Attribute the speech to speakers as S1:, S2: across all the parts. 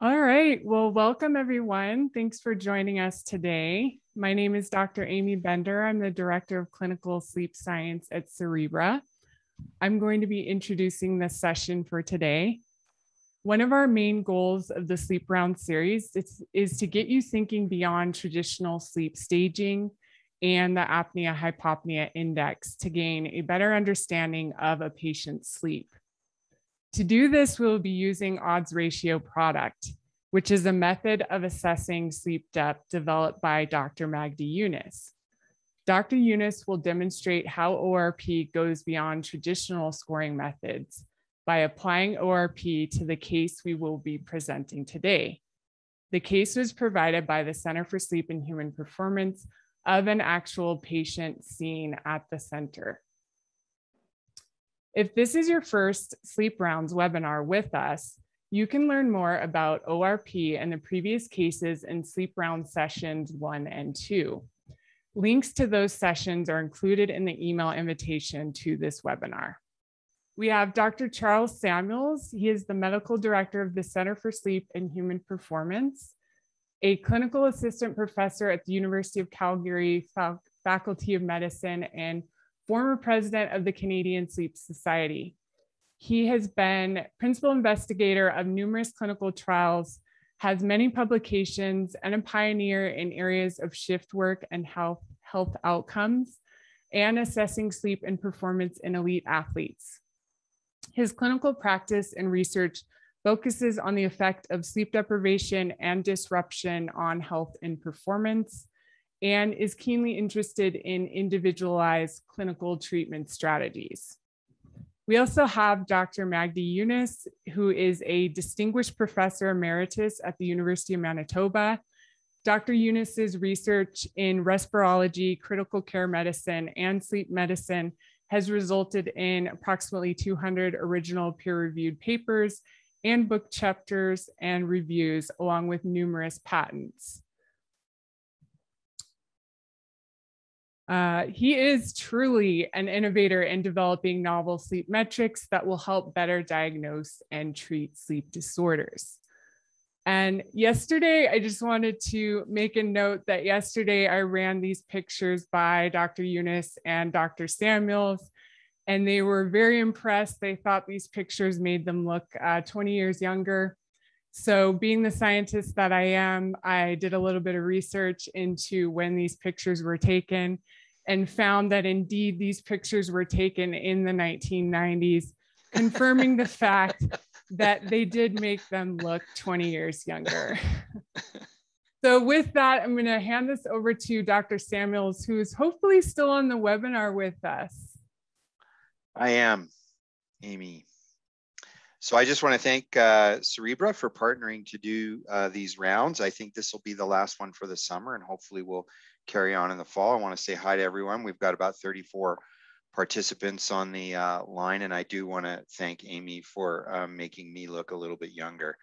S1: All right. Well, welcome everyone. Thanks for joining us today. My name is Dr. Amy Bender. I'm the Director of Clinical Sleep Science at Cerebra. I'm going to be introducing this session for today. One of our main goals of the Sleep Round series is to get you thinking beyond traditional sleep staging and the apnea-hypopnea index to gain a better understanding of a patient's sleep. To do this, we'll be using odds ratio product, which is a method of assessing sleep depth developed by Dr. Magdy Younes. Dr. Younes will demonstrate how ORP goes beyond traditional scoring methods by applying ORP to the case we will be presenting today. The case was provided by the Center for Sleep and Human Performance of an actual patient seen at the center. If this is your first Sleep Rounds webinar with us, you can learn more about ORP and the previous cases in Sleep Round sessions 1 and 2. Links to those sessions are included in the email invitation to this webinar. We have Dr. Charles Samuels. He is the Medical Director of the Center for Sleep and Human Performance, a clinical assistant professor at the University of Calgary Faculty of Medicine, and former president of the Canadian Sleep Society. He has been principal investigator of numerous clinical trials, has many publications, and a pioneer in areas of shift work and health outcomes, and assessing sleep and performance in elite athletes. His clinical practice and research focuses on the effect of sleep deprivation and disruption on health and performance, and is keenly interested in individualized clinical treatment strategies. We also have Dr. Magdy Younes, who is a distinguished professor emeritus at the University of Manitoba. Dr. Younes's research in respirology, critical care medicine, and sleep medicine has resulted in approximately 200 original peer-reviewed papers and book chapters and reviews, along with numerous patents. He is truly an innovator in developing novel sleep metrics that will help better diagnose and treat sleep disorders. And yesterday, I just wanted to make a note that yesterday I ran these pictures by Dr. Younes and Dr. Samuels, and they were very impressed. They thought these pictures made them look 20 years younger. So being the scientist that I am, I did a little bit of research into when these pictures were taken and found that indeed these pictures were taken in the 1990s, confirming the fact that they did make them look 20 years younger. So with that, I'm going to hand this over to Dr. Samuels, who is hopefully still on the webinar with us.
S2: I am, Amy. So I just want to thank Cerebra for partnering to do these rounds. I think this will be the last one for the summer, and hopefully we'll carry on in the fall. I want to say hi to everyone. We've got about 34 participants on the line, and I do want to thank Amy for making me look a little bit younger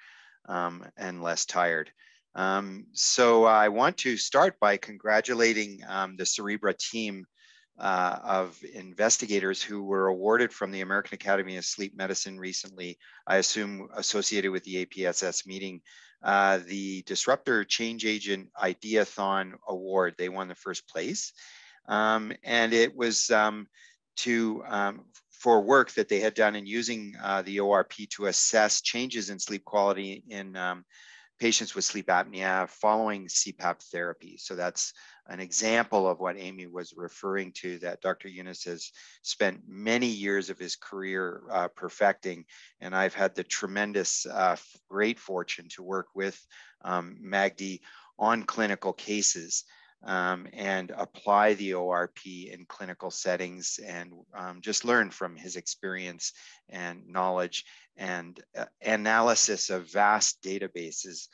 S2: and less tired. So I want to start by congratulating the Cerebra team of investigators who were awarded from the American Academy of Sleep Medicine recently, I assume associated with the APSS meeting, the Disruptor Change Agent Ideathon Award. They won the first place. And it was for work that they had done in using the ORP to assess changes in sleep quality in patients with sleep apnea following CPAP therapy. So that's an example of what Amy was referring to, that Dr. Younes has spent many years of his career perfecting. And I've had the tremendous, great fortune to work with Magdy on clinical cases and apply the ORP in clinical settings, and just learn from his experience and knowledge and analysis of vast databases,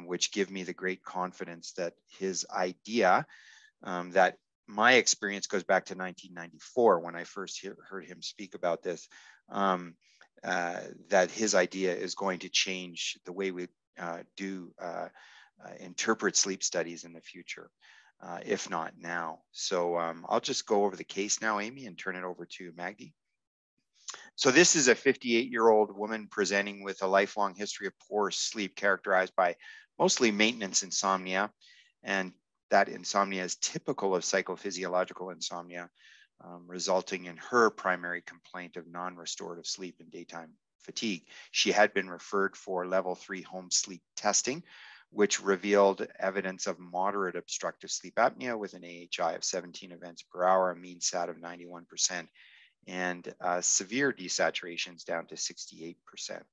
S2: which give me the great confidence that his idea, that my experience goes back to 1994 when I first heard him speak about this, that his idea is going to change the way we interpret sleep studies in the future, if not now. So I'll just go over the case now, Amy, and turn it over to Magdy. So this is a 58-year-old woman presenting with a lifelong history of poor sleep characterized by mostly maintenance insomnia. And that insomnia is typical of psychophysiological insomnia, resulting in her primary complaint of non-restorative sleep and daytime fatigue. She had been referred for level 3 home sleep testing, which revealed evidence of moderate obstructive sleep apnea with an AHI of 17 events per hour, a mean SAT of 91%, and severe desaturations down to 68%.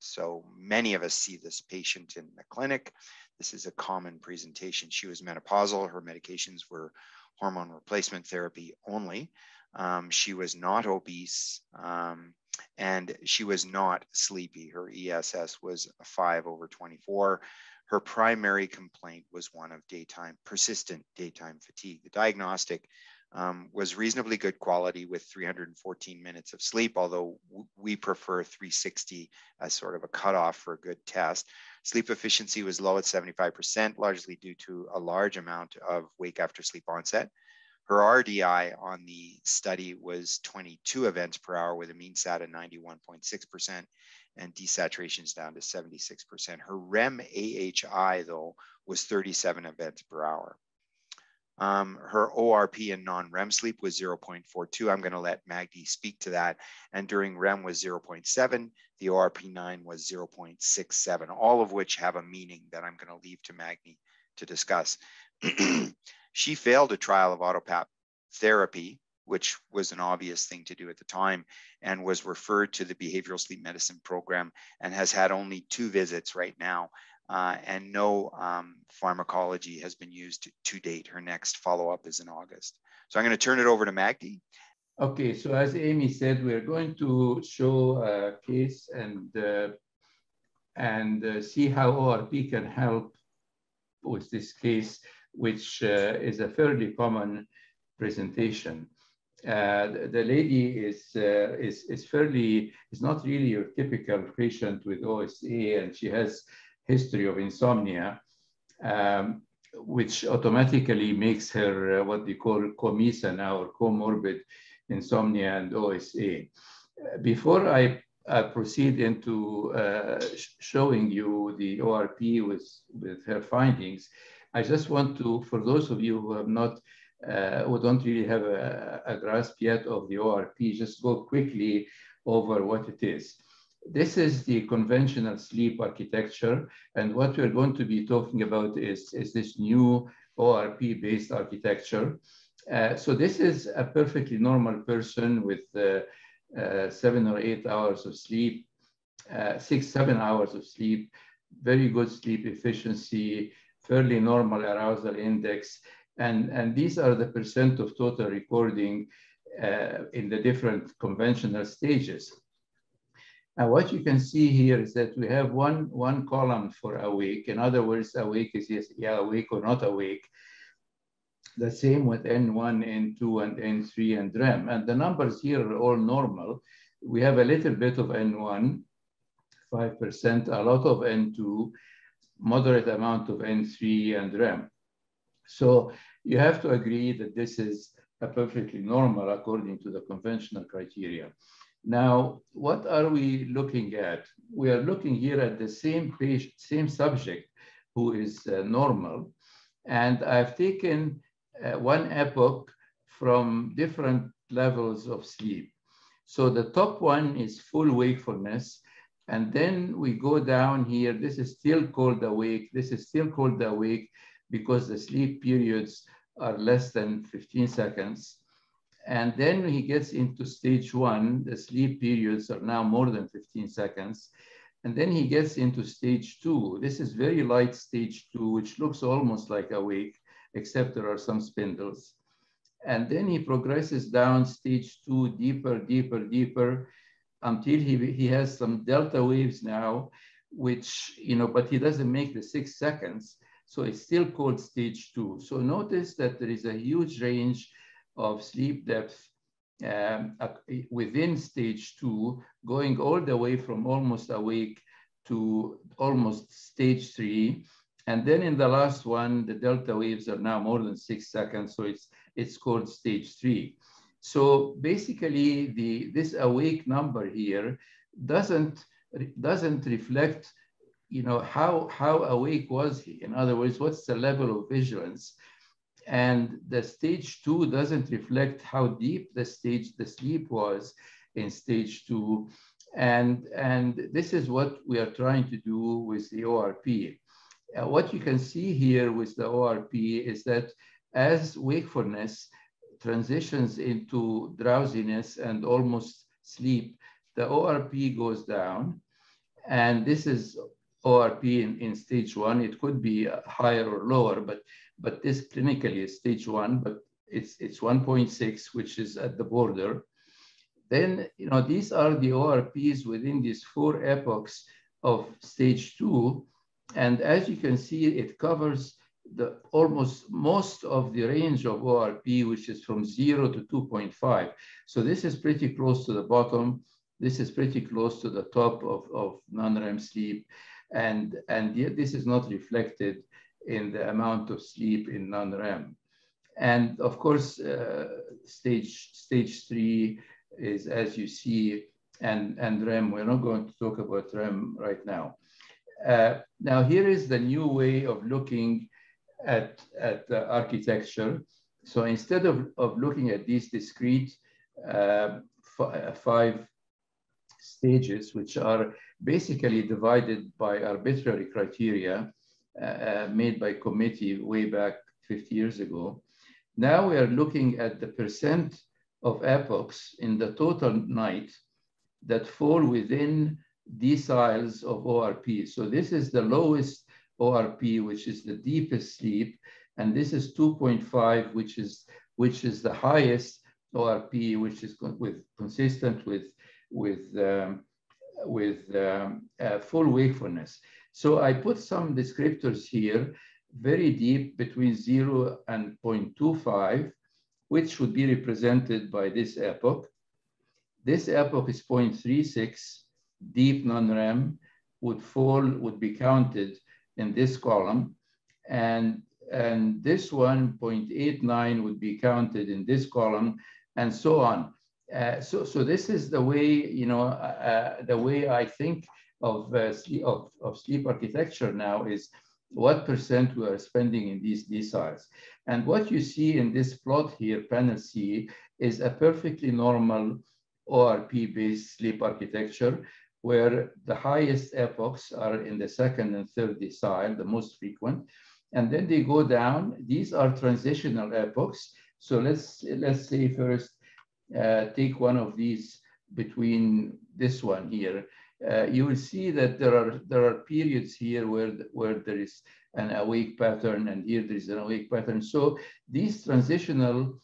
S2: So many of us see this patient in the clinic. This is a common presentation. She was menopausal. Her medications were hormone replacement therapy only. She was not obese, and she was not sleepy. Her ESS was 5/24. Her primary complaint was one of persistent daytime fatigue. The diagnostic was reasonably good quality with 314 minutes of sleep, although we prefer 360 as sort of a cutoff for a good test. Sleep efficiency was low at 75%, largely due to a large amount of wake after sleep onset. Her RDI on the study was 22 events per hour with a mean SAT of 91.6% and desaturations down to 76%. Her REM AHI, though, was 37 events per hour. Her ORP in non-REM sleep was 0.42. I'm going to let Magdy speak to that. And during REM was 0.7. The ORP9 was 0.67, all of which have a meaning that I'm going to leave to Magdy to discuss. She failed a trial of autopap therapy, which was an obvious thing to do at the time, and was referred to the behavioral sleep medicine program and has had only 2 visits right now. And no pharmacology has been used to date. Her next follow-up is in August. So I'm going to turn it over to Magdy.
S3: Okay, so as Amy said, we're going to show a case and see how ORP can help with this case, which is a fairly common presentation. The lady is not really your typical patient with OSA, and she has history of insomnia, which automatically makes her what we call COMISA now, or comorbid insomnia and OSA. Before I proceed into showing you the ORP with her findings, I just want to, for those of you who have not, who don't really have a grasp yet of the ORP, just go quickly over what it is. This is the conventional sleep architecture, and what we're going to be talking about is this new ORP-based architecture. So this is a perfectly normal person with 7 or 8 hours of sleep, 6-7 hours of sleep, very good sleep efficiency, fairly normal arousal index, and these are the percent of total recording in the different conventional stages. Now, what you can see here is that we have one column for awake. In other words, awake is yes, yeah, awake or not awake. The same with N1, N2, and N3 and REM. And the numbers here are all normal. We have a little bit of N1, 5%, a lot of N2, moderate amount of N3 and REM. So you have to agree that this is a perfectly normal according to the conventional criteria. Now, what are we looking at? We are looking here at the same patient, same subject who is normal. And I've taken one epoch from different levels of sleep. So the top one is full wakefulness. And then we go down here. This is still called awake. This is still called awake because the sleep periods are less than 15 seconds. And then he gets into stage 1, the sleep periods are now more than 15 seconds. And then he gets into stage 2. This is very light stage 2, which looks almost like awake, except there are some spindles. And then he progresses down stage 2, deeper, deeper, deeper, until he has some delta waves now, which, but he doesn't make the 6 seconds. So it's still called stage 2. So notice that there is a huge range of sleep depth within stage 2, going all the way from almost awake to almost stage 3. And then in the last one, the delta waves are now more than 6 seconds. So it's called stage 3. So basically, this awake number here doesn't reflect, you know, how awake was he? In other words, what's the level of vigilance? And the stage 2 doesn't reflect how deep the sleep was in stage 2. And this is what we are trying to do with the ORP. What you can see here with the ORP is that as wakefulness transitions into drowsiness and almost sleep, the ORP goes down. And this is ORP in stage 1. It could be higher or lower, but this clinically is stage 1, but it's 1.6, which is at the border. Then, you know, these are the ORPs within these 4 epochs of stage 2. And as you can see, it covers the almost most of the range of ORP, which is from 0 to 2.5. So this is pretty close to the bottom. This is pretty close to the top of non-REM sleep. And yet this is not reflected in the amount of sleep in non-REM. And of course, stage 3 is, as you see, and REM. We're not going to talk about REM right now. Now, here is the new way of looking at the architecture. So instead of looking at these discrete 5 stages, which are basically divided by arbitrary criteria made by committee way back 50 years ago, now we are looking at the percent of epochs in the total night that fall within deciles of ORP. So this is the lowest ORP, which is the deepest sleep, and this is 2.5, which is the highest ORP, which is consistent with full wakefulness. So I put some descriptors here, very deep between 0 and 0.25, which would be represented by this epoch. This epoch is 0.36, deep non-REM would be counted in this column, and this one, 0.89, would be counted in this column, and so on. So this is the way, you know, the way I think of sleep architecture now is what percent we are spending in these deciles. And what you see in this plot here, panel C, is a perfectly normal ORP-based sleep architecture, where the highest epochs are in the 2nd and 3rd decile, the most frequent, and then they go down. These are transitional epochs. So let's say first, take one of these between this one here. You will see that there are periods here where there is an awake pattern, and here there is an awake pattern. So these transitional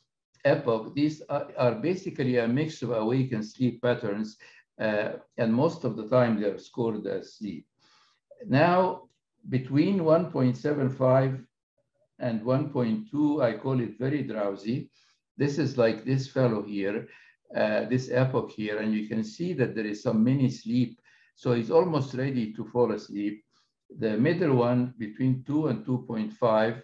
S3: epoch, these are basically a mix of awake and sleep patterns, and most of the time they're scored as sleep. Now, between 1.75 and 1.2, I call it very drowsy. This is like this fellow here, this epoch here, and you can see that there is some mini sleep. So he's almost ready to fall asleep. The middle one between 2 and 2.5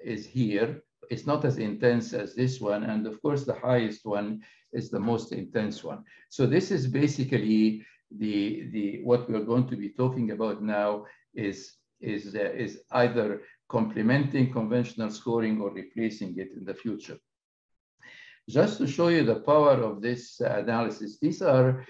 S3: is here. It's not as intense as this one. And of course, the highest one is the most intense one. So this is basically what we're going to be talking about now is either complementing conventional scoring or replacing it in the future. Just to show you the power of this analysis, these are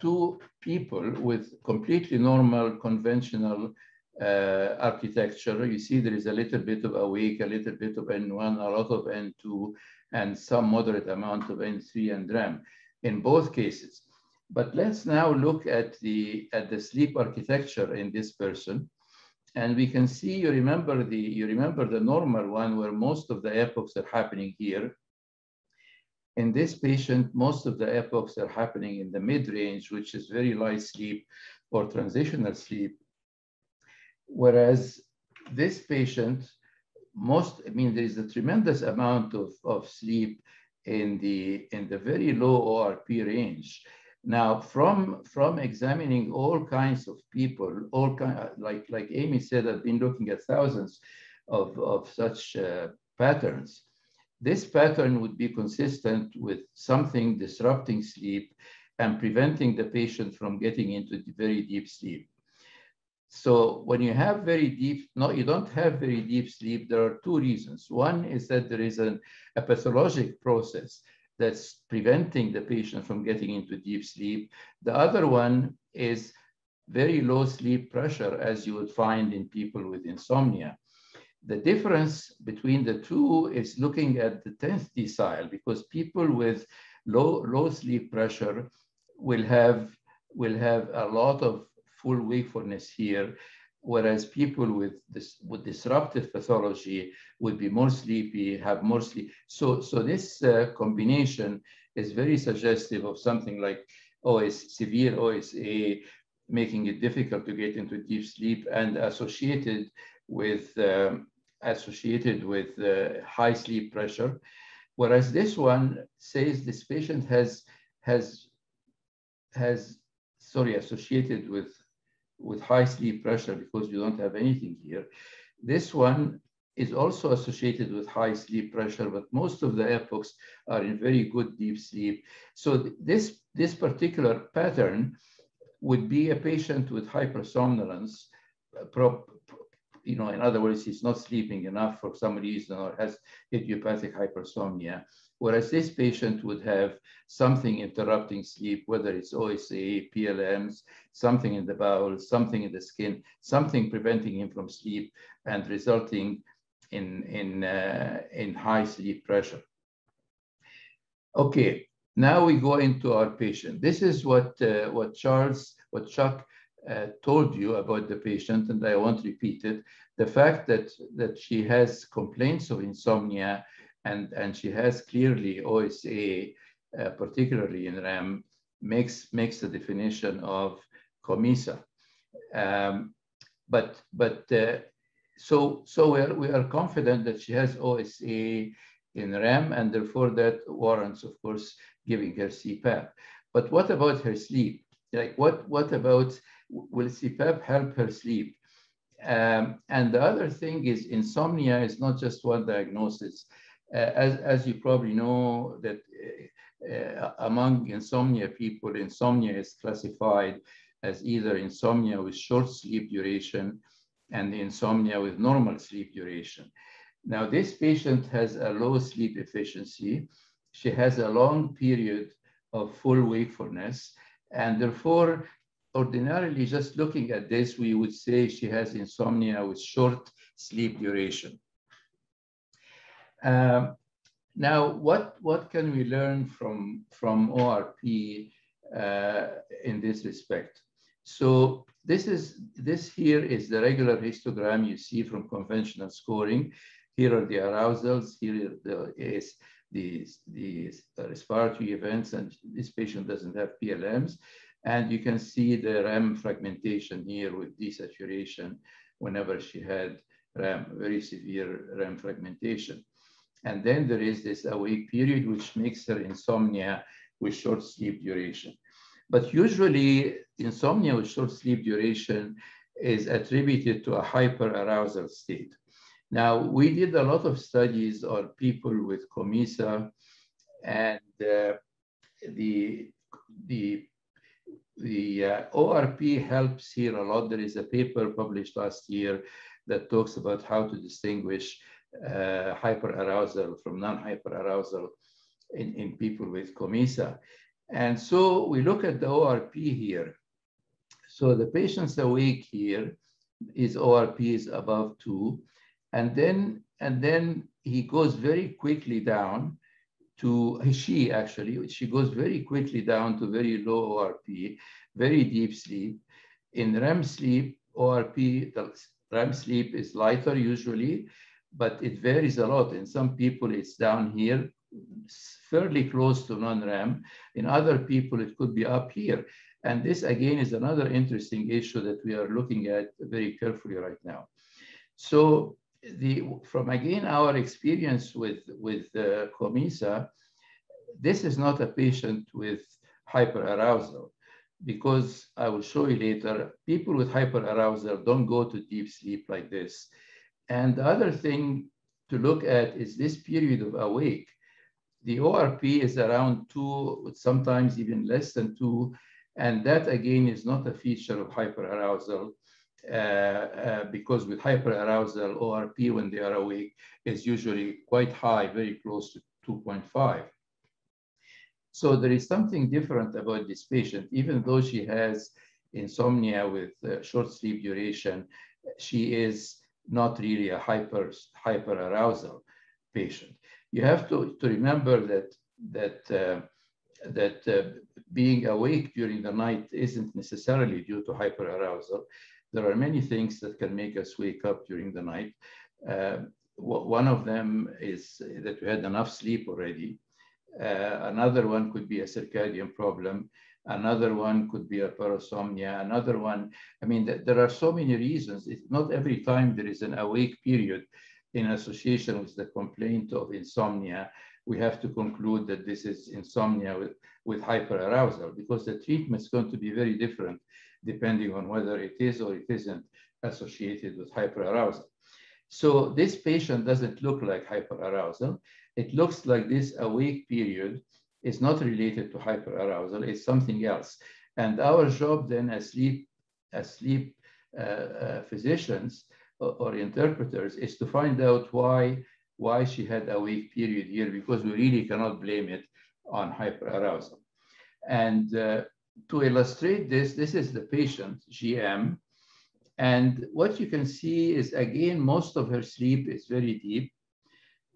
S3: 2 people with completely normal conventional architecture. You see there is a little bit of awake, a little bit of N1, a lot of N2, and some moderate amount of N3 and REM in both cases. But let's now look at the sleep architecture in this person. And we can see, you remember the normal one where most of the epochs are happening here. In this patient, most of the epochs are happening in the mid-range, which is very light sleep or transitional sleep. Whereas this patient, there is a tremendous amount of sleep in the very low ORP range. Now, from examining all kinds of people, like Amy said, I've been looking at thousands of such patterns. this pattern would be consistent with something disrupting sleep and preventing the patient from getting into very deep sleep. So when you have very deep, no, you don't have very deep sleep, there are two reasons. One is that there is a pathologic process that's preventing the patient from getting into deep sleep. The other one is very low sleep pressure, as you would find in people with insomnia. The difference between the two is looking at the 10th decile, because people with low sleep pressure will have a lot of full wakefulness here, whereas people with disruptive pathology would be more sleepy, have more sleep. So this combination is very suggestive of something like severe OSA, making it difficult to get into deep sleep, and associated with high sleep pressure. Whereas this one says this patient associated with high sleep pressure, because you don't have anything here. This one is also associated with high sleep pressure, but most of the epochs are in very good deep sleep. So this particular pattern would be a patient with hypersomnolence, in other words, he's not sleeping enough for some reason or has idiopathic hypersomnia. Whereas this patient would have something interrupting sleep, whether it's OSA, PLMs, something in the bowels, something in the skin, something preventing him from sleep and resulting in high sleep pressure. Okay, now we go into our patient. This is what Chuck told you about the patient, and I won't repeat it. The fact that she has complaints of insomnia and she has clearly OSA, particularly in REM, makes the definition of COMISA. So we are confident that she has OSA in REM, and therefore that warrants, of course, giving her CPAP. But what about her sleep? Like what about, will CPAP help her sleep? And the other thing is, insomnia is not just one diagnosis. As you probably know, that among insomnia people, insomnia is classified as either insomnia with short sleep duration and insomnia with normal sleep duration. Now, this patient has a low sleep efficiency. She has a long period of full wakefulness, and therefore, ordinarily, just looking at this, we would say she has insomnia with short sleep duration. Now, what can we learn from ORP in this respect? So this here is the regular histogram you see from conventional scoring. Here are the arousals. Here is the respiratory events, and this patient doesn't have PLMs. And you can see the REM fragmentation here with desaturation whenever she had REM, very severe REM fragmentation. And then there is this awake period, which makes her insomnia with short sleep duration. But usually insomnia with short sleep duration is attributed to a hyperarousal state. Now, we did a lot of studies on people with COMISA, and the ORP helps here a lot. There is a paper published last year that talks about how to distinguish hyperarousal from non-hyperarousal in people with COMISA. And so we look at the ORP here. So the patient's awake here, his ORP is above 2, and then he goes very quickly down to, she goes very quickly down to very low ORP, very deep sleep. In REM sleep, ORP, the REM sleep is lighter usually, but it varies a lot. In some people, it's down here, fairly close to non-REM. In other people, it could be up here. And this, again, is another interesting issue that we are looking at very carefully right now. So from, again, our experience with COMISA, this is not a patient with hyperarousal, because I will show you later, people with hyperarousal don't go to deep sleep like this. And the other thing to look at is this period of awake. The ORP is around 2, sometimes even less than 2. And that, again, is not a feature of hyperarousal, because with hyperarousal, ORP, when they are awake, is usually quite high, very close to 2.5. So there is something different about this patient. Even though she has insomnia with short sleep duration, she is not really a hyperarousal patient. You have to remember that being awake during the night isn't necessarily due to hyperarousal. There are many things that can make us wake up during the night. One of them is that we had enough sleep already. Another one could be a circadian problem. Another one could be a parasomnia. Another one, I mean, there are so many reasons. It's not every time there is an awake period in association with the complaint of insomnia, we have to conclude that this is insomnia with hyperarousal, because the treatment is going to be very different depending on whether it is or it isn't associated with hyperarousal. So this patient doesn't look like hyperarousal. It looks like this awake period is not related to hyperarousal, it's something else. And our job then as sleep physicians or interpreters is to find out why she had a weak period here, because we really cannot blame it on hyperarousal. And to illustrate this, this is the patient, GM. And what you can see is, again, most of her sleep is very deep.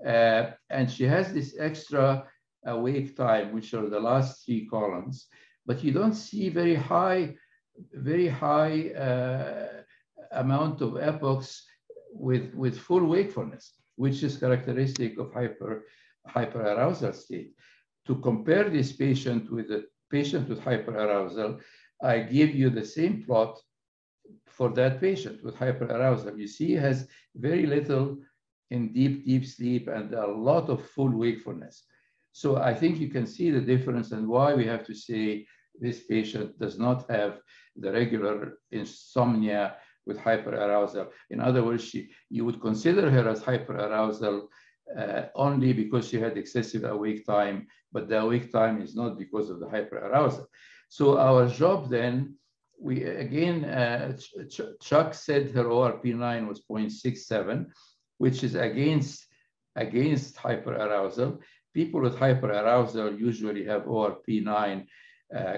S3: And she has this extra awake time, which are the last 3 columns, but you don't see very high amount of epochs with full wakefulness, which is characteristic of hyperarousal state. To compare this patient with a patient with hyperarousal, I give you the same plot for that patient with hyperarousal. You see, he has very little in deep sleep and a lot of full wakefulness. So I think you can see the difference and why we have to say this patient does not have the regular insomnia with hyperarousal. In other words, you would consider her as hyperarousal only because she had excessive awake time, but the awake time is not because of the hyperarousal. So our job then, we again, Chuck said her ORP9 was 0.67, which is against hyperarousal. People with hyperarousal usually have ORP9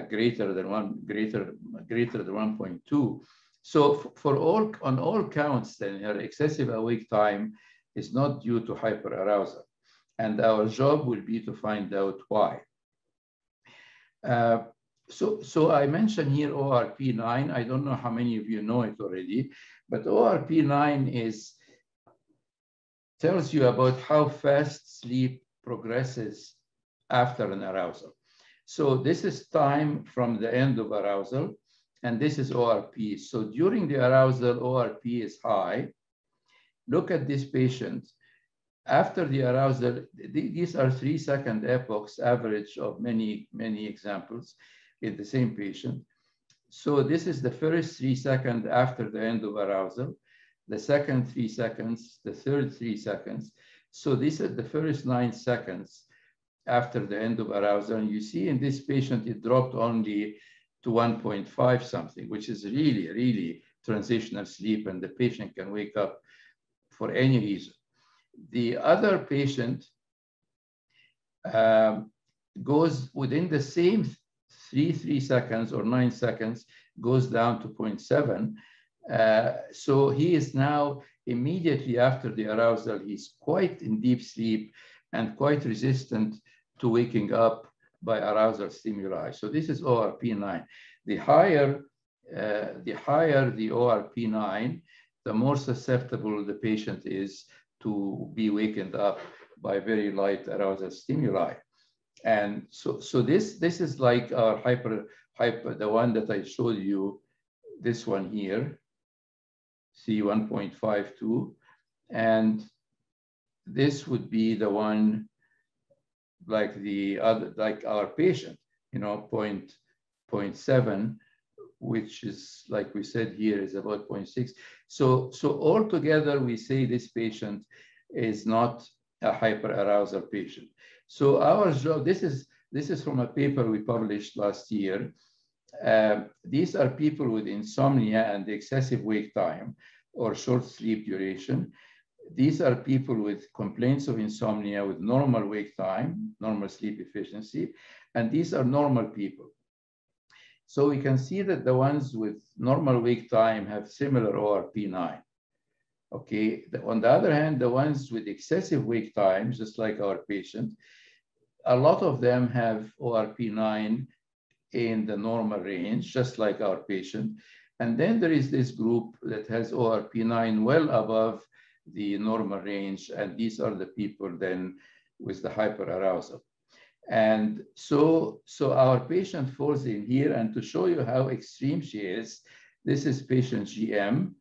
S3: greater than 1.2. So on all counts, then her excessive awake time is not due to hyperarousal, and our job will be to find out why. So I mentioned here ORP9. I don't know how many of you know it already, but ORP9 tells you about how fast sleep progresses after an arousal. So this is time from the end of arousal, and this is ORP. So during the arousal, ORP is high. Look at this patient. After the arousal, these are 3-second epochs, average of many examples in the same patient. So this is the first 3 seconds after the end of arousal, the second 3 seconds, the third 3 seconds. So these are the first 9 seconds after the end of arousal. And you see in this patient, it dropped only to 1.5 something, which is really transitional sleep, and the patient can wake up for any reason. The other patient goes within the same 3 seconds or 9 seconds, goes down to 0.7. So he is now immediately after the arousal, he's quite in deep sleep and quite resistant to waking up by arousal stimuli. So this is ORP9. The higher the ORP9, the more susceptible the patient is to be wakened up by very light arousal stimuli. And so this is like our the one that I showed you, this one here, C 1.52, and this would be the one like the other, like our patient, 0.7, which is, like we said here, is about 0.6. So altogether, we say this patient is not a hyperarousal patient. So our job, this is from a paper we published last year. These are people with insomnia and excessive wake time or short sleep duration. These are people with complaints of insomnia with normal wake time, normal sleep efficiency, and these are normal people. So we can see that the ones with normal wake time have similar ORP9. Okay, on the other hand, the ones with excessive wake time, just like our patient, a lot of them have ORP9 in the normal range, just like our patient. And then there is this group that has ORP9 well above the normal range, and these are the people then with the hyperarousal. And so our patient falls in here, and to show you how extreme she is, this is patient GM.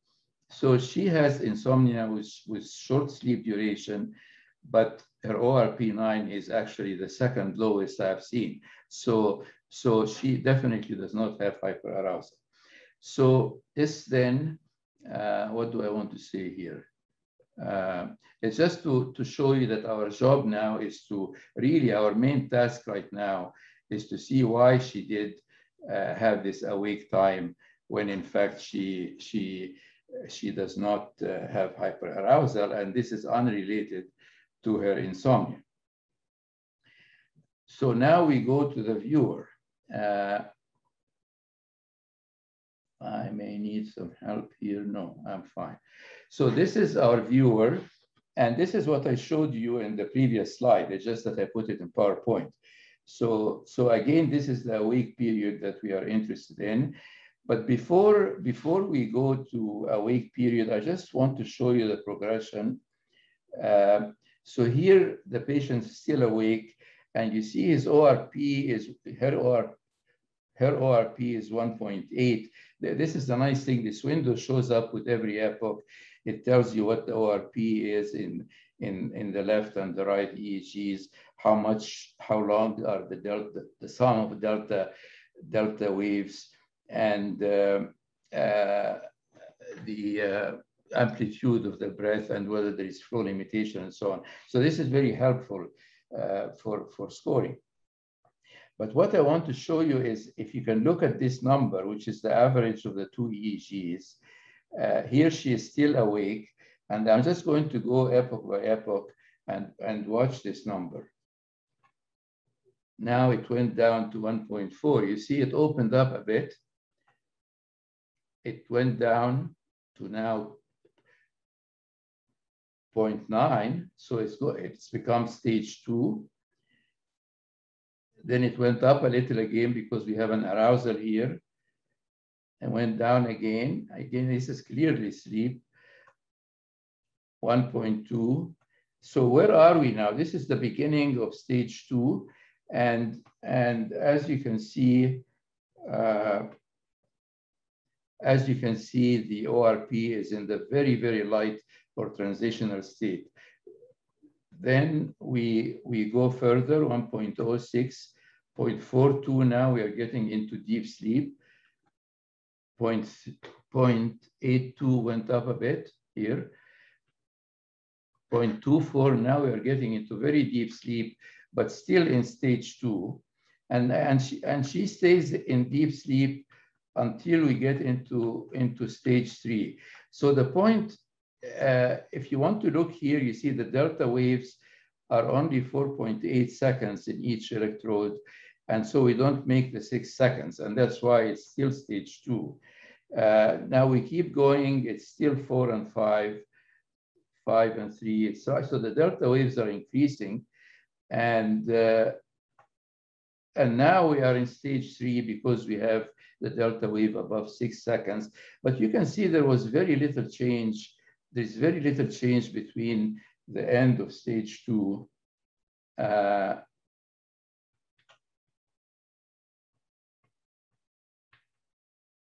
S3: So she has insomnia with short sleep duration, but her ORP9 is actually the second lowest I've seen. So she definitely does not have hyperarousal. So this then, what do I want to say here? It's just to show you that our job now is to really, our main task right now is to see why she did have this awake time when in fact she does not have hyperarousal, and this is unrelated to her insomnia. So now we go to the viewer. I may need some help here. No, I'm fine. So this is our viewer, and this is what I showed you in the previous slide. It's just that I put it in PowerPoint. So again, this is the awake period that we are interested in. But before we go to awake period, I just want to show you the progression. So here the patient is still awake, and you see his ORP is, her ORP is 1.8. This is the nice thing. This window shows up with every epoch. It tells you what the ORP is in the left and the right EEGs, how long are the sum of delta waves, and the amplitude of the breath, and whether there is flow limitation and so on. So this is very helpful for scoring. But what I want to show you is, if you can look at this number, which is the average of the two EEGs, here she is still awake, and I'm just going to go epoch by epoch and watch this number. Now it went down to 1.4. You see it opened up a bit. It went down to now 0.9, so it's become stage 2. Then it went up a little again because we have an arousal here, and went down again. Again, this is clearly sleep, 1.2. So where are we now? This is the beginning of stage 2. And as you can see, the ORP is in the very, very light or transitional state. Then we go further, 1.06, 0.42. Now we are getting into deep sleep. 0.82 went up a bit here. 0.24, now we are getting into very deep sleep, but still in stage 2. And she stays in deep sleep until we get into stage 3. So the point, if you want to look here, you see the delta waves are only 4.8 seconds in each electrode. And so we don't make the 6 seconds, and that's why it's still stage 2. Now we keep going, it's still 4 and 5, 5 and 3. So the delta waves are increasing. And now we are in stage 3 because we have the delta wave above 6 seconds. But you can see there was very little change. There's very little change between the end of stage 2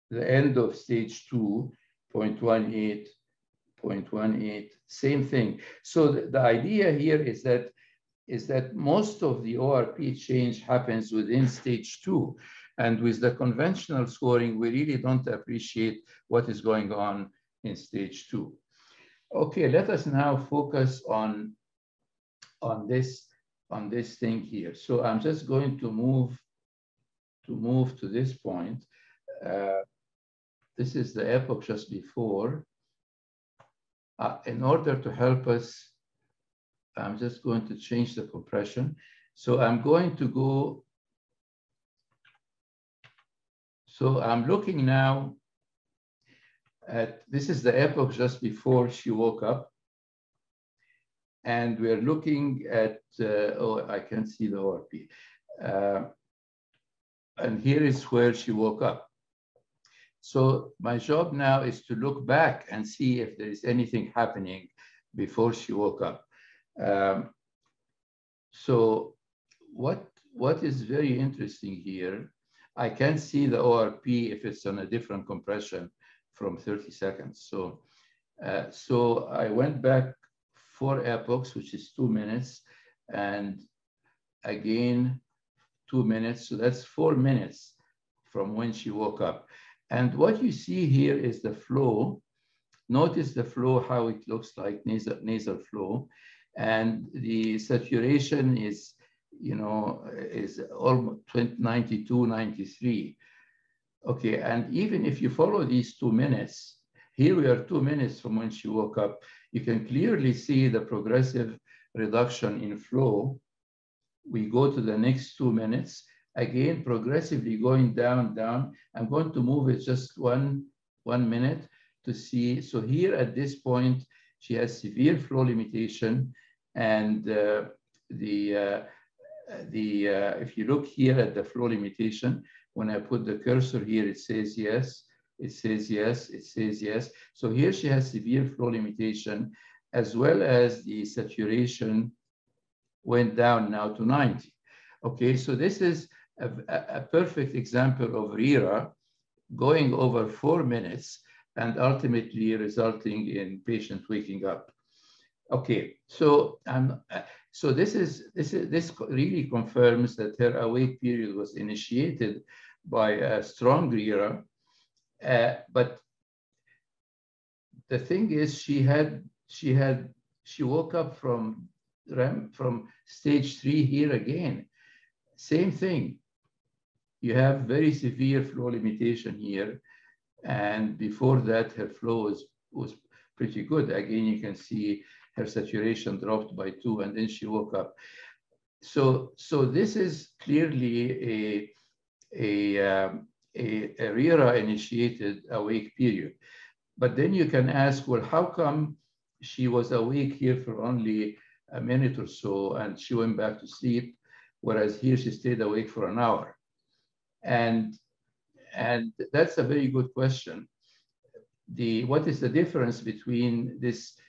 S3: the end of stage 2, 0.18, 0.18, same thing. So the idea here is that most of the ORP change happens within stage 2. And with the conventional scoring, we really don't appreciate what is going on in stage 2. Okay, let us now focus on this thing here. So I'm just going to move to this point. This is the epoch just before. In order to help us, I'm just going to change the compression. So I'm going to go. So I'm looking now at, this is the epoch just before she woke up. And we're looking at, oh, I can't see the ORP. And here is where she woke up. So my job now is to look back and see if there is anything happening before she woke up. So what is very interesting here, I can see the ORP if it's on a different compression from 30 seconds. So, so I went back 4 epochs, which is 2 minutes, and again 2 minutes. So that's 4 minutes from when she woke up. And what you see here is the flow. Notice the flow, how it looks like, nasal flow. And the saturation is, you know, is almost 92, 93. Okay, and even if you follow these 2 minutes, here we are 2 minutes from when she woke up, you can clearly see the progressive reduction in flow. We go to the next 2 minutes, again, progressively going down, down. I'm going to move it just one minute to see. So here at this point, she has severe flow limitation. And if you look here at the flow limitation, when I put the cursor here, it says yes, it says yes, it says yes. So here she has severe flow limitation, as well as the saturation went down now to 90. Okay, so this is a perfect example of RERA going over 4 minutes and ultimately resulting in patient waking up. Okay, so so this really confirms that her awake period was initiated by a strong RERA, but the thing is, she woke up from stage 3 here again. Same thing. You have very severe flow limitation here, and before that, her flow was pretty good. Again, you can see her saturation dropped by 2, and then she woke up. So this is clearly a RERA-initiated awake period. But then you can ask, well, how come she was awake here for only a minute or so and she went back to sleep, whereas here she stayed awake for an hour? And that's a very good question. What is the difference between this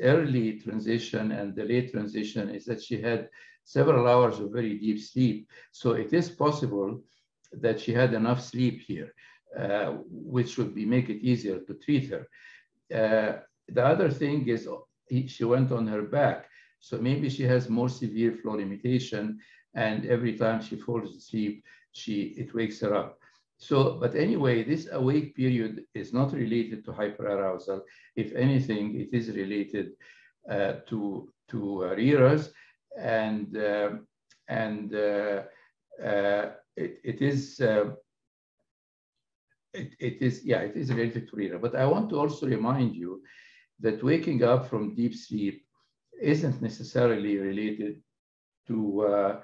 S3: early transition and the late transition is that she had several hours of very deep sleep. So it is possible that she had enough sleep here, which would make it easier to treat her. The other thing is she went on her back. So maybe she has more severe flow limitation, and every time she falls asleep, it wakes her up. So, but anyway, this awake period is not related to hyperarousal. If anything, it is related to RERAs, and it is related to RERA. But I want to also remind you that waking up from deep sleep isn't necessarily related to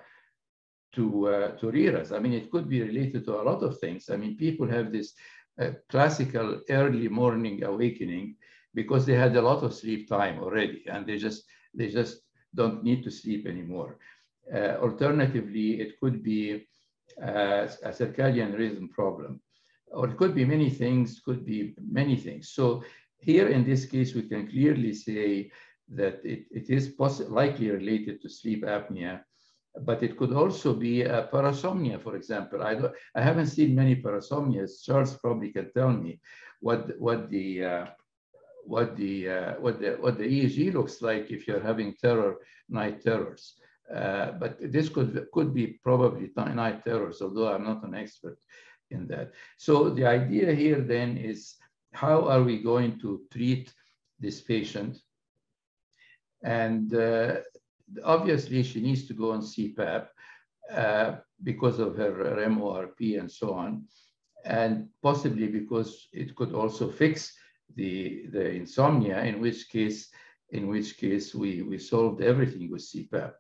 S3: RERAs. I mean, it could be related to a lot of things. I mean, people have this classical early morning awakening because they had a lot of sleep time already, and they just don't need to sleep anymore. Alternatively, it could be a circadian rhythm problem, or it could be many things, So here in this case, we can clearly say that it is likely related to sleep apnea, but it could also be a parasomnia, for example. I haven't seen many parasomnias. Charles probably can tell me what the EEG looks like if you're having night terrors. But this could be probably night terrors, although I'm not an expert in that. So the idea here then is, how are we going to treat this patient. And obviously, she needs to go on CPAP because of her REM ORP and so on, and possibly because it could also fix the insomnia, in which case we solved everything with CPAP.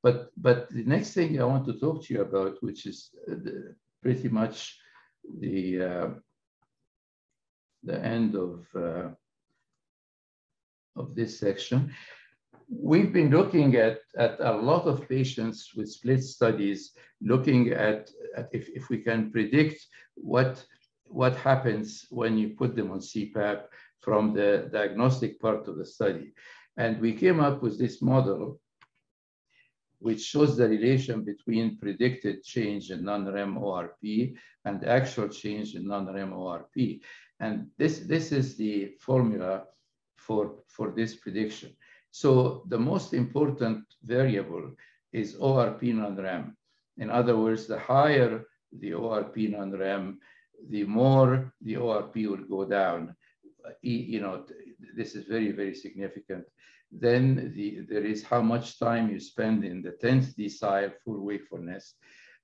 S3: But the next thing I want to talk to you about, which is pretty much the end of this section. We've been looking at a lot of patients with split studies, looking at if we can predict what happens when you put them on CPAP from the diagnostic part of the study. And we came up with this model, which shows the relation between predicted change in non-REM ORP and actual change in non-REM ORP. And this is the formula for this prediction. So the most important variable is ORP non-REM. In other words, the higher the ORP non-REM, the more the ORP will go down. You know, this is very, very significant. Then there is how much time you spend in the 10th decile full wakefulness,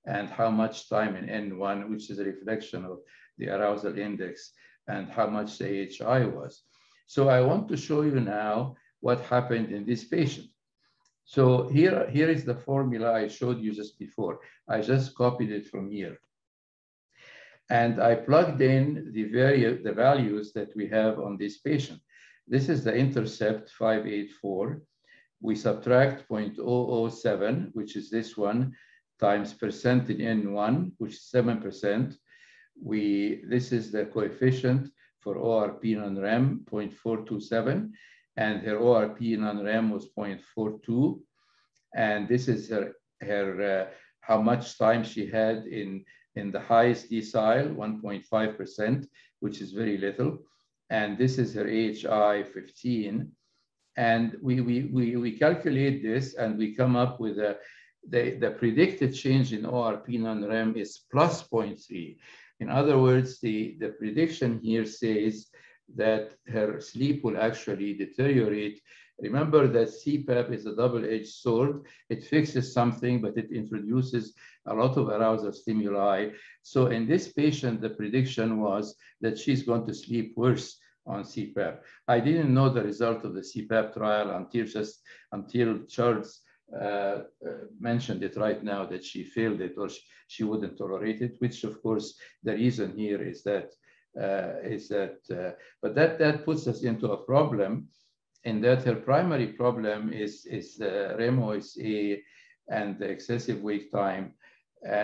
S3: and how much time in N1, which is a reflection of the arousal index, and how much the AHI was. So I want to show you now what happened in this patient. So here is the formula I showed you just before. I just copied it from here. And I plugged in the values that we have on this patient. This is the intercept 584. We subtract 0.007, which is this one, times percent in N1, which is 7%. This is the coefficient for ORP non-REM, 0.427. And her ORP non-REM was 0.42. And this is her how much time she had in the highest decile, 1.5%, which is very little. And this is her AHI 15. And we calculate this, and we come up with the predicted change in ORP non-REM is plus 0.3. In other words, the prediction here says that her sleep will actually deteriorate. Remember that CPAP is a double-edged sword. It fixes something, but it introduces a lot of arousal stimuli. So in this patient, the prediction was that she's going to sleep worse on CPAP. I didn't know the result of the CPAP trial until Charles mentioned it right now, that she failed it or she wouldn't tolerate it, which of course the reason here is that but that puts us into a problem, in that her primary problem is the REM OSA and the excessive wake time.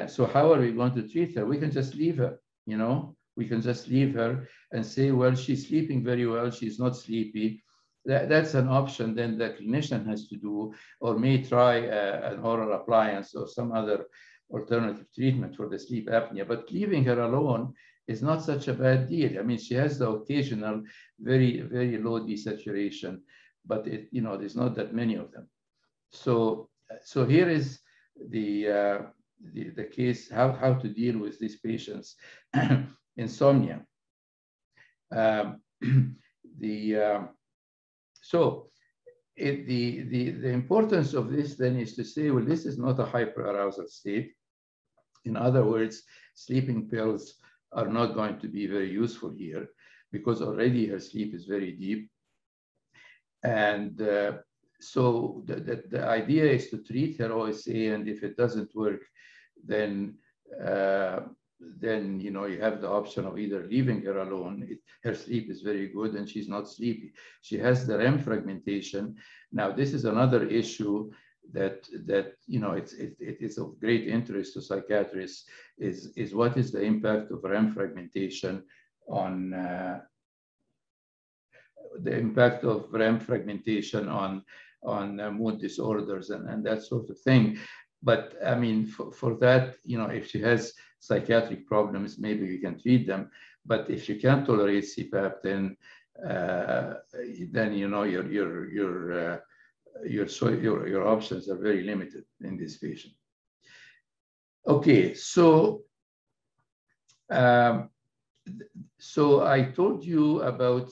S3: So how are we going to treat her? We can just leave her, you know? We can just leave her and say, well, she's sleeping very well, she's not sleepy. That's an option then the clinician has to do, or may try an oral appliance or some other alternative treatment for the sleep apnea. But leaving her alone is not such a bad deal. I mean, she has the occasional very, very low desaturation, but there's not that many of them. So here is the case, how to deal with these patients. Insomnia. So the importance of this then is to say, well, this is not a hyperarousal state. In other words, sleeping pills are not going to be very useful here, because already her sleep is very deep. And so the idea is to treat her OSA, and if it doesn't work, then you have the option of either leaving her alone. Her sleep is very good and she's not sleepy. She has the REM fragmentation. Now, this is another issue that it is of great interest to psychiatrists, is what is the impact of REM fragmentation on mood disorders and that sort of thing. But I mean, for that, if she has psychiatric problems, maybe we can treat them. But if you can't tolerate CPAP, then your options are very limited in this patient. Okay, so I told you about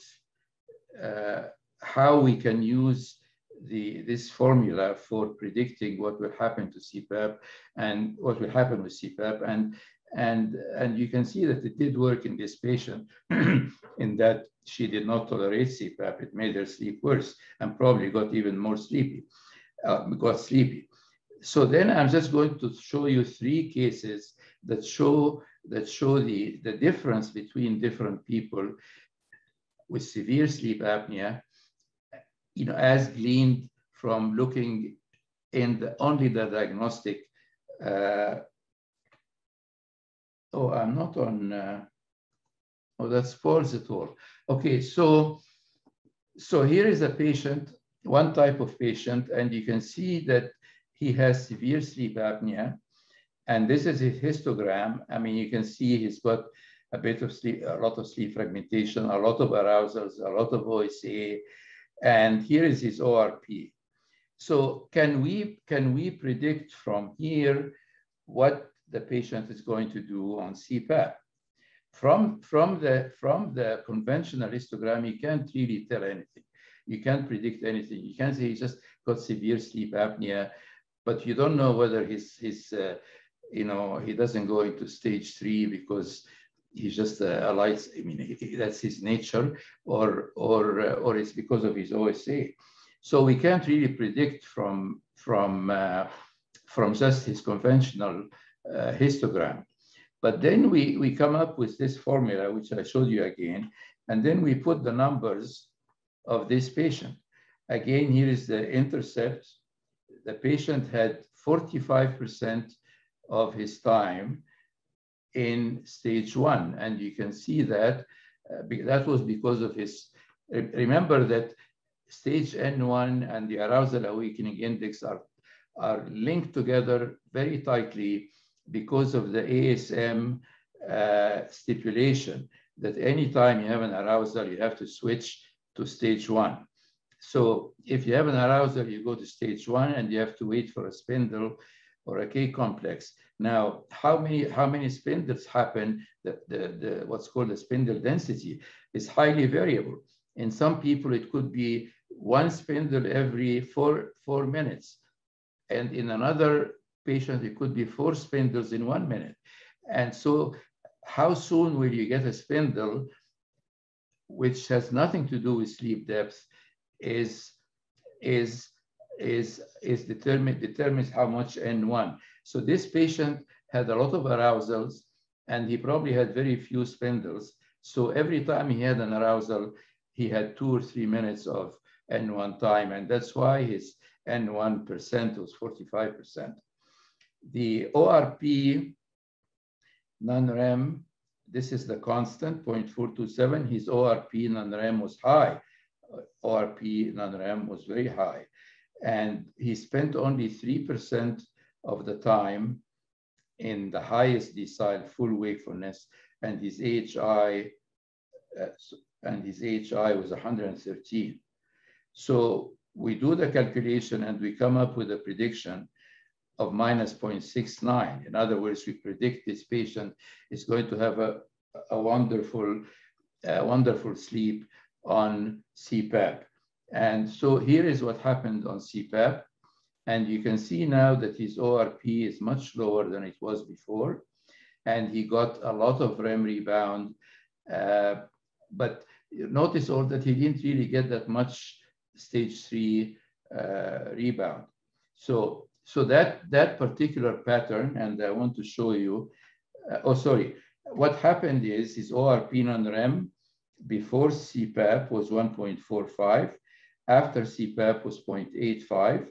S3: how we can use this formula for predicting what will happen to CPAP and what will happen with CPAP. And you can see that it did work in this patient in that she did not tolerate CPAP. It made her sleep worse and probably got even more sleepy, got sleepy. So then I'm just going to show you 3 cases that show the difference between different people with severe sleep apnea, as gleaned from looking in only the diagnostic. Oh, I'm not on. Oh, that's Paul's. Okay, so here is a patient, one type of patient, and you can see that he has severe sleep apnea. And this is his histogram. I mean, you can see he's got a bit of sleep, a lot of sleep fragmentation, a lot of arousals, a lot of OSA, and here is his ORP. So can we predict from here what the patient is going to do on CPAP? From the conventional histogram, you can't really tell anything. You can't predict anything. You can say he just got severe sleep apnea, but you don't know whether he doesn't go into stage 3 because he's just a light. I mean, that's his nature, or it's because of his OSA. So we can't really predict from just his conventional histogram. But then we come up with this formula, which I showed you again, and then we put the numbers of this patient. Again, here is the intercept. The patient had 45% of his time in stage 1. And you can see that that was because of his, remember that stage N1 and the arousal awakening index are linked together very tightly because of the ASM stipulation that anytime you have an arousal, you have to switch to stage 1. So if you have an arousal, you go to stage 1 and you have to wait for a spindle or a K complex. Now, how many spindles happen? What's called the spindle density is highly variable. In some people, it could be 1 spindle every 4 minutes. And in another patient, it could be 4 spindles in 1 minute. And so how soon will you get a spindle, which has nothing to do with sleep depth, determines how much N1. So this patient had a lot of arousals and he probably had very few spindles. So every time he had an arousal, he had 2 or 3 minutes of N1 time. And that's why his N1% was 45%. The ORP non-REM, this is the constant, 0.427. His ORP non-REM was high. ORP non-REM was very high. And he spent only 3% of the time in the highest decile full wakefulness, and his AHI was 113. So we do the calculation and we come up with a prediction of minus 0.69. In other words, we predict this patient is going to have a wonderful sleep on CPAP. And so here is what happened on CPAP. And you can see now that his ORP is much lower than it was before. And he got a lot of REM rebound. But notice all that he didn't really get that much stage 3 rebound. So that particular pattern, and I want to show you, what happened is his ORP non-REM before CPAP was 1.45. After CPAP was 0.85.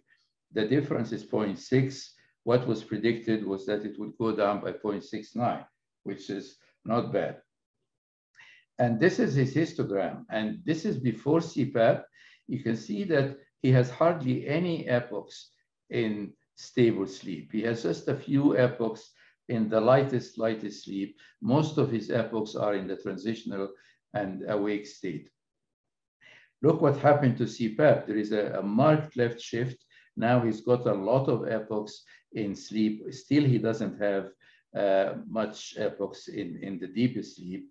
S3: The difference is 0.6. What was predicted was that it would go down by 0.69, which is not bad. And this is his histogram. And this is before CPAP. You can see that he has hardly any epochs in stable sleep. He has just a few epochs in the lightest sleep. Most of his epochs are in the transitional and awake state. Look what happened to CPAP. There is a marked left shift. Now he's got a lot of epochs in sleep. Still, he doesn't have much epochs in the deepest sleep.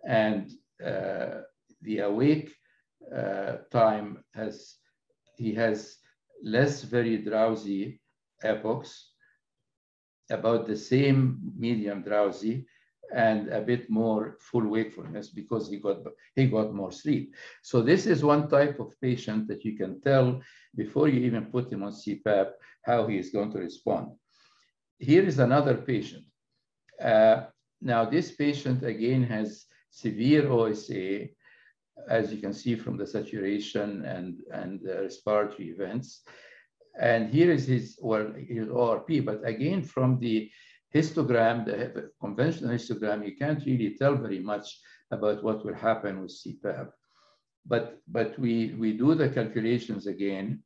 S3: And the awake time he has less very drowsy epochs, about the same medium drowsy, and a bit more full wakefulness because he got more sleep. So this is one type of patient that you can tell before you even put him on CPAP how he is going to respond. Here is another patient. Now this patient again has severe OSA, as you can see from the saturation and respiratory events. And here is his ORP, but again, from the histogram, the conventional histogram, you can't really tell very much about what will happen with CPAP. But we do the calculations again,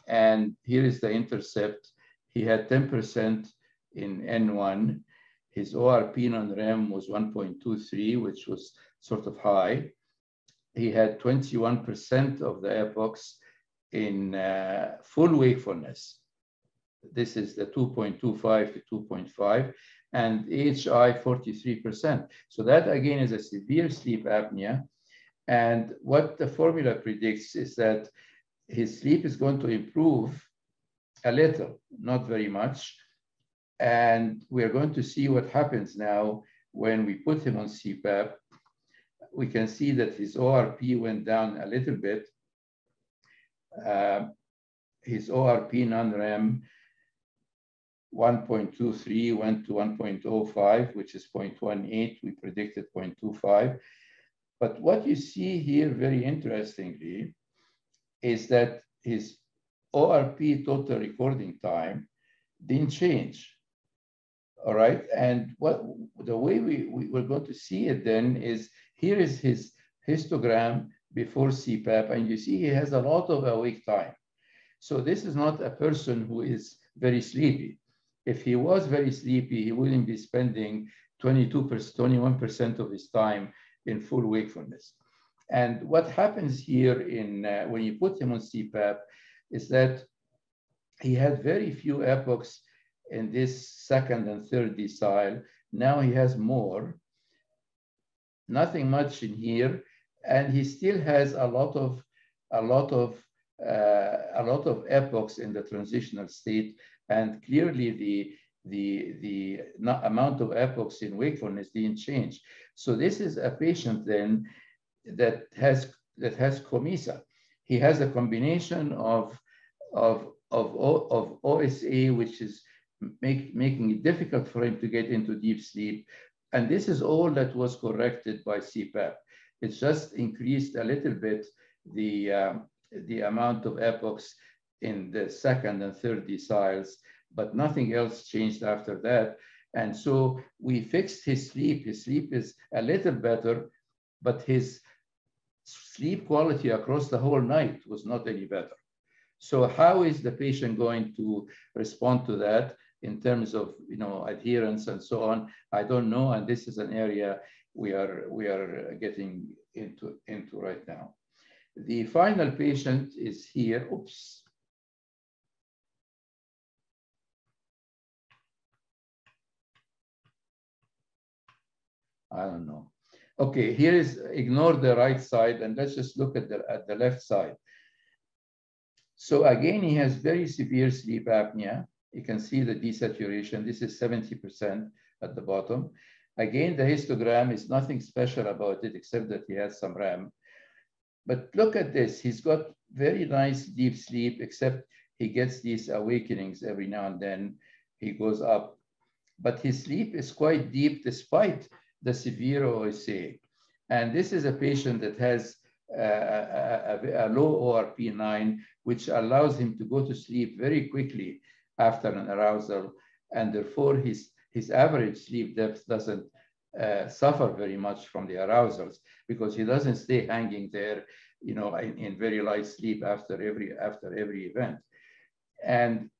S3: and here is the intercept. He had 10% in N1. His ORP non-REM was 1.23, which was sort of high. He had 21% of the epochs in full wakefulness. This is the 2.25 to 2.5, and AHI 43%. So that again is a severe sleep apnea. And what the formula predicts is that his sleep is going to improve a little, not very much. And we're going to see what happens now when we put him on CPAP. We can see that his ORP went down a little bit. His ORP non-REM 1.23 went to 1.05, which is 0.18. We predicted 0.25. But what you see here, very interestingly, is that his ORP total recording time didn't change. All right, and the way we're going to see it then is, here is his histogram before CPAP, and you see he has a lot of awake time. So this is not a person who is very sleepy. If he was very sleepy, he wouldn't be spending 21% of his time in full wakefulness. And what happens here when you put him on CPAP is that he had very few epochs in this second and third decile. Now he has more, nothing much in here, and he still has a lot of epochs in the transitional state, and clearly the amount of epochs in wakefulness didn't change. So this is a patient then that has COMISA. He has a combination of OSA, which is making it difficult for him to get into deep sleep. And this is all that was corrected by CPAP. It's just increased a little bit the amount of epochs in the second and third deciles, but nothing else changed after that. And so we fixed his sleep. His sleep is a little better, but his sleep quality across the whole night was not any better. So how is the patient going to respond to that in terms of adherence and so on? I don't know, and this is an area we are getting into right now. The final patient is here. Oops. I don't know. Okay, here is, ignore the right side and let's just look at the left side. So again, he has very severe sleep apnea. You can see the desaturation. This is 70% at the bottom. Again, the histogram is nothing special about it except that he has some REM. But look at this. He's got very nice deep sleep, except he gets these awakenings every now and then. He goes up. But his sleep is quite deep despite the severe OSA. And this is a patient that has a low ORP9, which allows him to go to sleep very quickly after an arousal. And therefore, his average sleep depth doesn't suffer very much from the arousals because he doesn't stay hanging there, in very light sleep after every event. And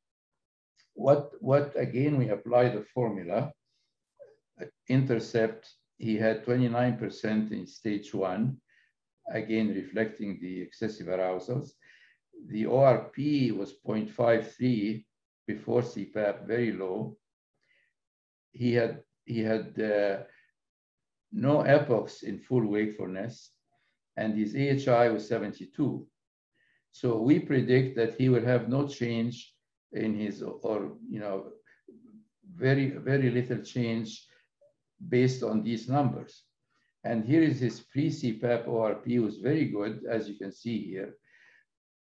S3: what again, we apply the formula. Intercept, he had 29% in stage 1, again reflecting the excessive arousals. The ORP was 0.53 before CPAP, very low. He had no epochs in full wakefulness, and his AHI was 72. So we predict that he will have no change in his, or very, very little change based on these numbers. And here is his pre-CPAP ORP, was very good, as you can see here,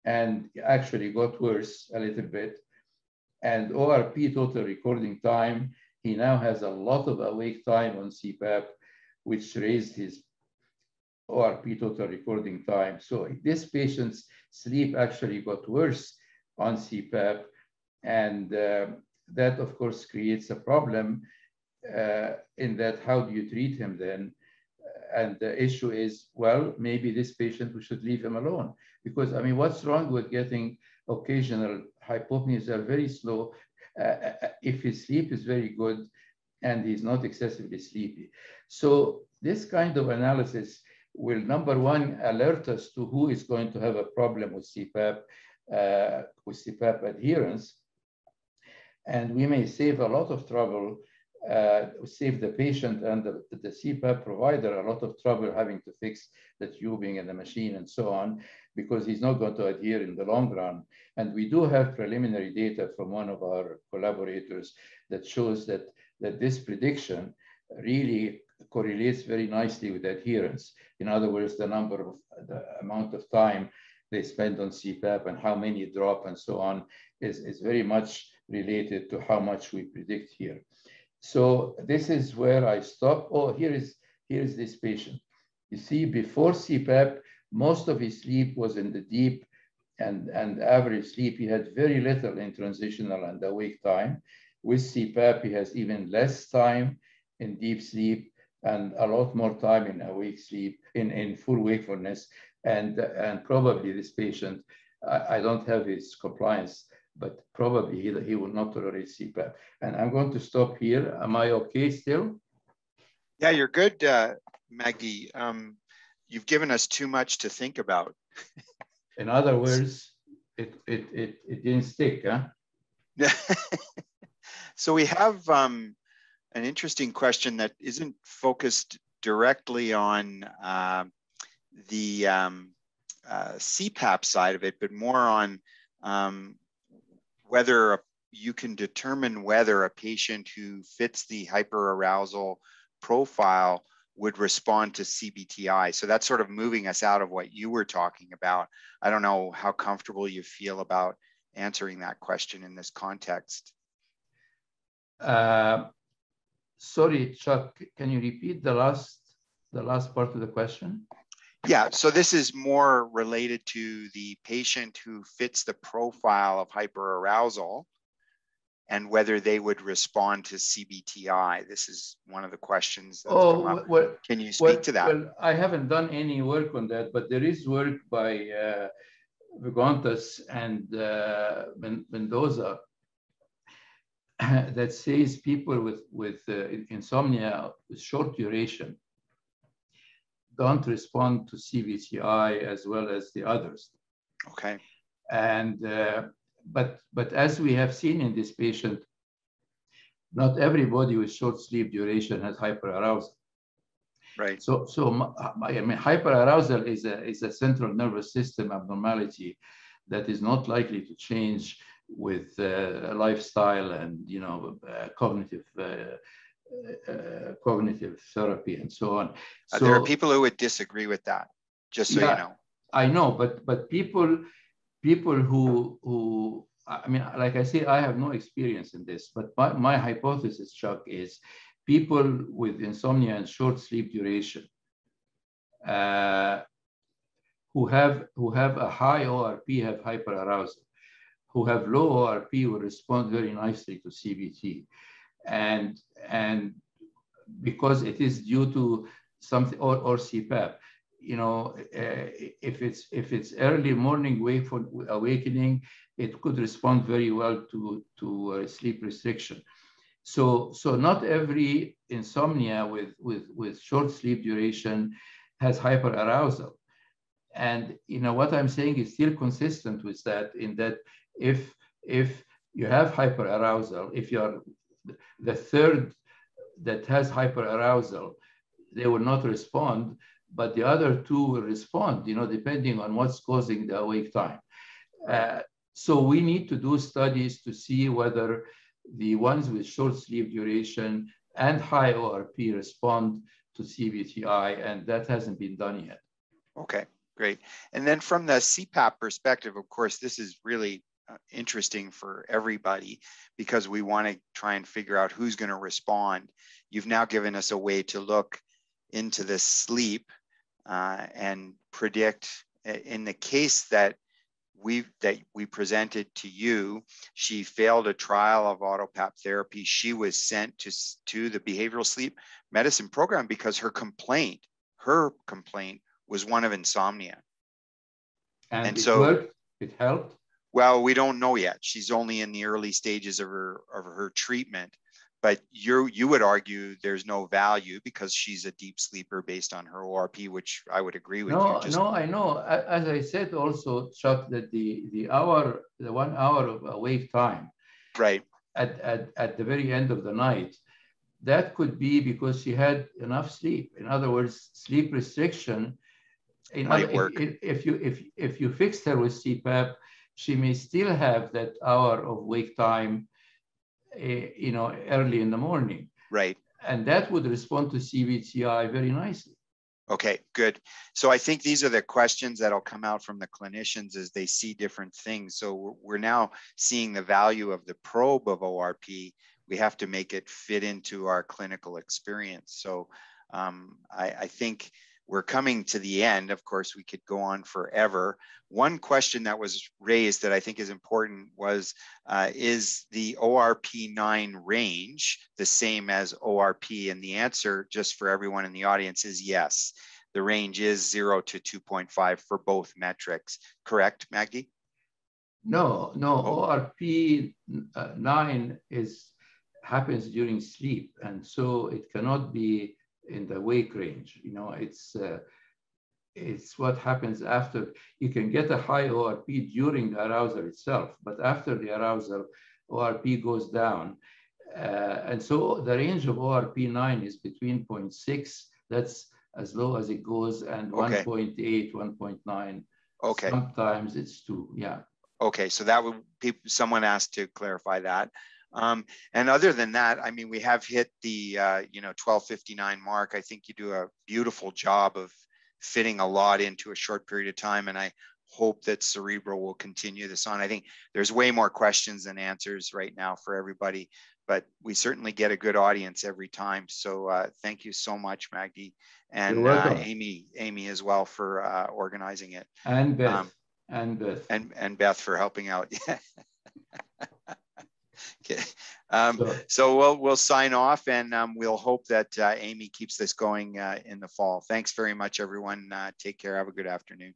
S3: and actually got worse a little bit. And ORP, total recording time, he now has a lot of awake time on CPAP, which raised his ORP, total recording time. So this patient's sleep actually got worse on CPAP, and that, of course, creates a problem in that how do you treat him then? And the issue is, well, maybe this patient, we should leave him alone. Because, I mean, what's wrong with getting occasional hypopneas that are very slow if his sleep is very good and he's not excessively sleepy? So this kind of analysis will, number one, alert us to who is going to have a problem with CPAP adherence. And we may save a lot of trouble, save the patient and the CPAP provider a lot of trouble having to fix the tubing and the machine and so on, because he's not going to adhere in the long run. And we do have preliminary data from one of our collaborators that shows that this prediction really correlates very nicely with adherence. In other words, the amount of time they spend on CPAP and how many drop and so on is very much related to how much we predict here. So this is where I stop. Oh, here is this patient. You see, before CPAP, most of his sleep was in the deep and average sleep. He had very little in transitional and awake time. With CPAP, he has even less time in deep sleep and a lot more time in awake sleep, in full wakefulness. And probably this patient, I don't have his compliance, but probably he will not tolerate CPAP. And I'm going to stop here. Am I okay still?
S2: Yeah, you're good, Magdy. You've given us too much to think about.
S3: In other words, it didn't stick, huh?
S2: So we have an interesting question that isn't focused directly on the CPAP side of it, but more on whether you can determine whether a patient who fits the hyperarousal profile would respond to CBTI. So that's sort of moving us out of what you were talking about. I don't know how comfortable you feel about answering that question in this context.
S3: Sorry, Chuck, can you repeat the last part of the question?
S2: Yeah, so this is more related to the patient who fits the profile of hyperarousal and whether they would respond to CBTI. This is one of the questions that's come up. Well, can you speak to that?
S3: Well, I haven't done any work on that, but there is work by Vigontas and Mendoza that says people with insomnia with short duration don't respond to CBTI as well as the others.
S2: Okay.
S3: And but as we have seen in this patient, not everybody with short sleep duration has hyperarousal.
S2: Right.
S3: So I mean, hyperarousal is a central nervous system abnormality that is not likely to change with lifestyle and cognitive therapy and so on. So
S2: there are people who would disagree with that, just so you know.
S3: I know, but people who I mean, like I say, I have no experience in this, but my hypothesis, Chuck, is people with insomnia and short sleep duration who have a high ORP have hyperarousal, who have low ORP will respond very nicely to CBT. And because it is due to something or CPAP, if it's early morning awakening, it could respond very well to sleep restriction. So not every insomnia with short sleep duration has hyperarousal. And what I'm saying is still consistent with that, in that if you have hyperarousal, if you're the third that has hyperarousal, they will not respond. but the other two will respond, depending on what's causing the awake time. So we need to do studies to see whether the ones with short sleep duration and high ORP respond to CBTI, and that hasn't been done yet.
S2: Okay, great. And then from the CPAP perspective, of course, this is really interesting for everybody because we want to try and figure out who's going to respond. You've now given us a way to look into the sleep and predict. In the case that we presented to you, she failed a trial of autopap therapy. She was sent to the behavioral sleep medicine program because her complaint was one of insomnia.
S3: And so worked? It helped?
S2: Well, we don't know yet. She's only in the early stages of her treatment, but you would argue there's no value because she's a deep sleeper based on her ORP, which I would agree with you.
S3: No, I know. As I said also, Chuck, that the 1 hour of awake time,
S2: right,
S3: at the very end of the night, that could be because she had enough sleep. In other words, sleep restriction. If you fixed her with CPAP, she may still have that hour of wake time, early in the morning.
S2: Right.
S3: And that would respond to CBTI very nicely.
S2: Okay, good. So I think these are the questions that'll come out from the clinicians as they see different things. So we're now seeing the value of the probe of ORP. We have to make it fit into our clinical experience. So I think we're coming to the end. Of course, we could go on forever. One question that was raised that I think is important was, is the ORP9 range the same as ORP? And the answer, just for everyone in the audience, is yes. The range is 0 to 2.5 for both metrics. Correct, Magdy?
S3: No, ORP9 happens during sleep. And so it cannot be in the wake range. It's what happens after. You can get a high ORP during the arousal itself, but after the arousal, ORP goes down. And so the range of ORP9 is between 0.6, that's as low as it goes, and 1.8, 1.9.
S2: Okay.
S3: Sometimes it's 2, yeah.
S2: Okay, so that would be, someone asked to clarify that. And other than that, I mean, we have hit the 12:59 mark. I think you do a beautiful job of fitting a lot into a short period of time, and I hope that Cerebral will continue this on. I think there's way more questions than answers right now for everybody, but we certainly get a good audience every time. So thank you so much, Magdy, and Amy as well for organizing it,
S3: and Beth,
S2: and Beth for helping out. Okay, so we'll sign off, and we'll hope that Amy keeps this going in the fall. Thanks very much, everyone. Take care. Have a good afternoon.